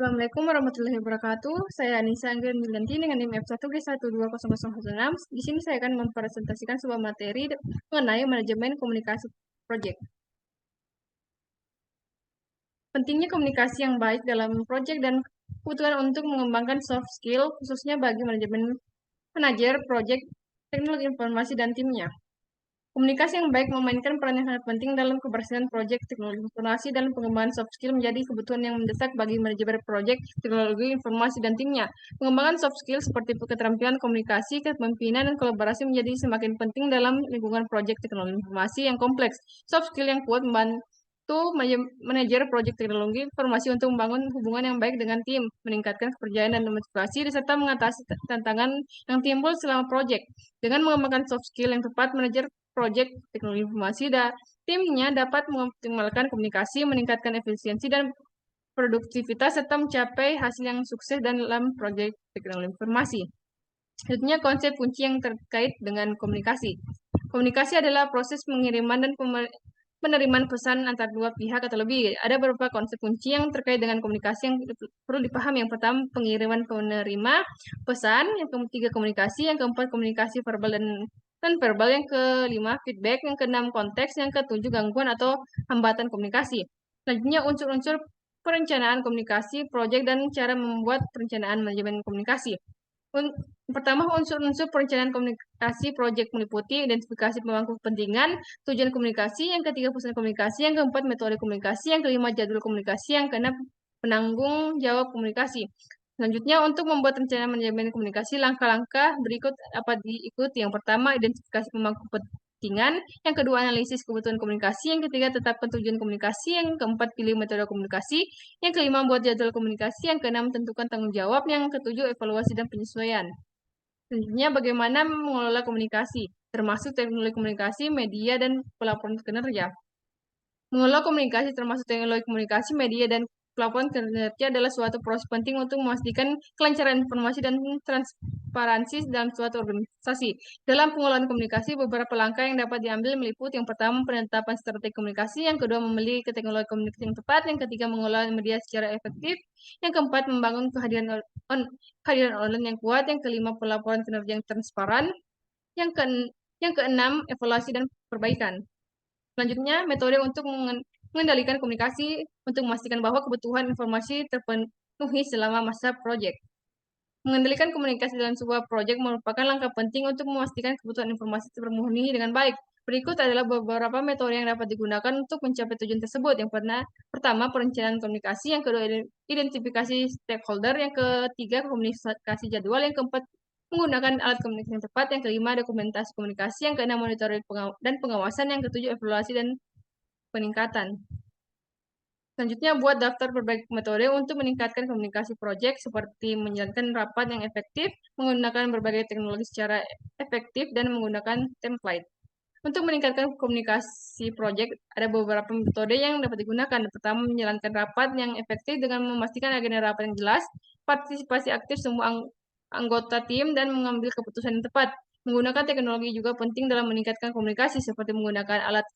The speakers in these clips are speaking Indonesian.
Assalamualaikum warahmatullahi wabarakatuh. Saya Anissa Anggreni dengan NIM F1G1200016. Di sini saya akan mempresentasikan sebuah materi mengenai manajemen komunikasi proyek. Pentingnya komunikasi yang baik dalam proyek dan kebutuhan untuk mengembangkan soft skill, khususnya bagi manajer proyek, teknologi informasi, dan timnya. Komunikasi yang baik memainkan peran yang sangat penting dalam keberhasilan proyek teknologi informasi dan pengembangan soft skill menjadi kebutuhan yang mendesak bagi manajemen proyek teknologi informasi dan timnya. Pengembangan soft skill seperti keterampilan komunikasi, kepemimpinan, dan kolaborasi menjadi semakin penting dalam lingkungan proyek teknologi informasi yang kompleks. Soft skill yang kuat membantu manajer proyek teknologi informasi untuk membangun hubungan yang baik dengan tim, meningkatkan kepercayaan dan motivasi, serta mengatasi tantangan yang timbul selama proyek. Dengan mengembangkan soft skill yang tepat, manajer proyek teknologi informasi timnya dapat mengoptimalkan komunikasi, meningkatkan efisiensi dan produktivitas, serta mencapai hasil yang sukses dalam proyek teknologi informasi. Selanjutnya, konsep kunci yang terkait dengan komunikasi. Komunikasi adalah proses pengiriman dan penerimaan pesan antar dua pihak atau lebih. Ada beberapa konsep kunci yang terkait dengan komunikasi yang perlu dipahami. Yang pertama, pengiriman penerima pesan. Yang ketiga, komunikasi. Yang keempat, komunikasi verbal dan verbal. Yang kelima, feedback. Yang keenam, konteks. Yang ketujuh, gangguan atau hambatan komunikasi. Selanjutnya, unsur-unsur perencanaan komunikasi, proyek, dan cara membuat perencanaan manajemen komunikasi. Pertama, unsur-unsur perencanaan komunikasi proyek meliputi identifikasi pemangku kepentingan, tujuan komunikasi, yang ketiga pesan komunikasi, yang keempat metode komunikasi, yang kelima jadwal komunikasi, yang keenam penanggung jawab komunikasi. Selanjutnya, untuk membuat rencana manajemen komunikasi, langkah-langkah berikut dapat diikuti. Yang pertama, identifikasi pemangku kepentingan, yang kedua, analisis kebutuhan komunikasi, yang ketiga, tetapkan tujuan komunikasi, yang keempat, pilih metode komunikasi, yang kelima, buat jadwal komunikasi, yang keenam, tentukan tanggung jawab, yang ketujuh, evaluasi dan penyesuaian. Selanjutnya, bagaimana mengelola komunikasi, termasuk teknologi komunikasi, media, dan pelaporan kinerja. Mengelola komunikasi termasuk teknologi komunikasi, media, dan pelaporan kinerja adalah suatu proses penting untuk memastikan kelancaran informasi dan transparansi dalam suatu organisasi. Dalam pengelolaan komunikasi, beberapa langkah yang dapat diambil meliputi yang pertama, penetapan strategi komunikasi, yang kedua, memilih teknologi komunikasi yang tepat, yang ketiga, mengelola media secara efektif, yang keempat, membangun kehadiran online yang kuat, yang kelima, pelaporan kinerja yang transparan, yang keenam, evaluasi dan perbaikan. Selanjutnya, metode untuk mengendalikan komunikasi untuk memastikan bahwa kebutuhan informasi terpenuhi selama masa proyek. Mengendalikan komunikasi dalam sebuah proyek merupakan langkah penting untuk memastikan kebutuhan informasi terpenuhi dengan baik. Berikut adalah beberapa metode yang dapat digunakan untuk mencapai tujuan tersebut. Yang pertama, perencanaan komunikasi. Yang kedua, identifikasi stakeholder. Yang ketiga, komunikasi jadwal. Yang keempat, menggunakan alat komunikasi yang tepat. Yang kelima, dokumentasi komunikasi. Yang keenam, monitoring dan pengawasan. Yang ketujuh, evaluasi dan peningkatan. Selanjutnya, buat daftar berbagai metode untuk meningkatkan komunikasi proyek seperti menjalankan rapat yang efektif, menggunakan berbagai teknologi secara efektif, dan menggunakan template. Untuk meningkatkan komunikasi proyek, ada beberapa metode yang dapat digunakan. Pertama, menjalankan rapat yang efektif dengan memastikan agenda rapat yang jelas, partisipasi aktif semua anggota tim, dan mengambil keputusan yang tepat. Menggunakan teknologi juga penting dalam meningkatkan komunikasi, seperti menggunakan alat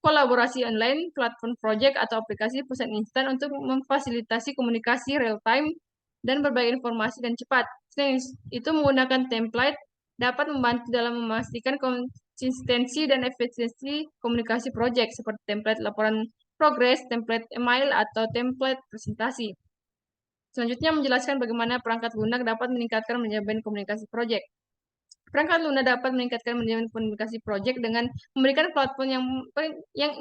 kolaborasi online, platform project, atau aplikasi pesan instan untuk memfasilitasi komunikasi real-time dan berbagi informasi dan cepat. Selain itu, menggunakan template dapat membantu dalam memastikan konsistensi dan efisiensi komunikasi project, seperti template laporan progres, template email, atau template presentasi. Selanjutnya, menjelaskan bagaimana perangkat lunak dapat meningkatkan manajemen komunikasi project. Perangkat lunak dapat meningkatkan manajemen komunikasi proyek dengan memberikan platform yang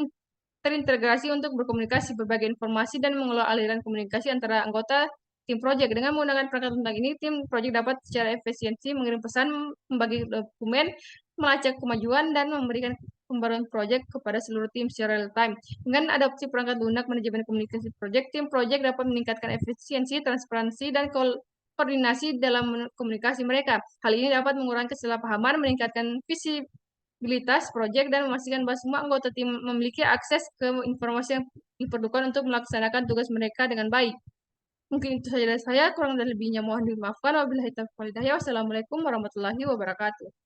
terintegrasi untuk berkomunikasi, berbagi informasi, dan mengelola aliran komunikasi antara anggota tim proyek. Dengan menggunakan perangkat lunak ini, tim proyek dapat secara efisiensi mengirim pesan, membagi dokumen, melacak kemajuan, dan memberikan pembaruan proyek kepada seluruh tim secara real time. Dengan adopsi perangkat lunak manajemen komunikasi proyek, tim proyek dapat meningkatkan efisiensi, transparansi, dan koordinasi dalam komunikasi mereka. Hal ini dapat mengurangi kesalahpahaman, meningkatkan visibilitas proyek, dan memastikan bahwa semua anggota tim memiliki akses ke informasi yang diperlukan untuk melaksanakan tugas mereka dengan baik. Mungkin itu saja dari saya, kurang dan lebihnya mohon dimaafkan. Wabillahi taufiq wal hidayah. Wassalamualaikum warahmatullahi wabarakatuh.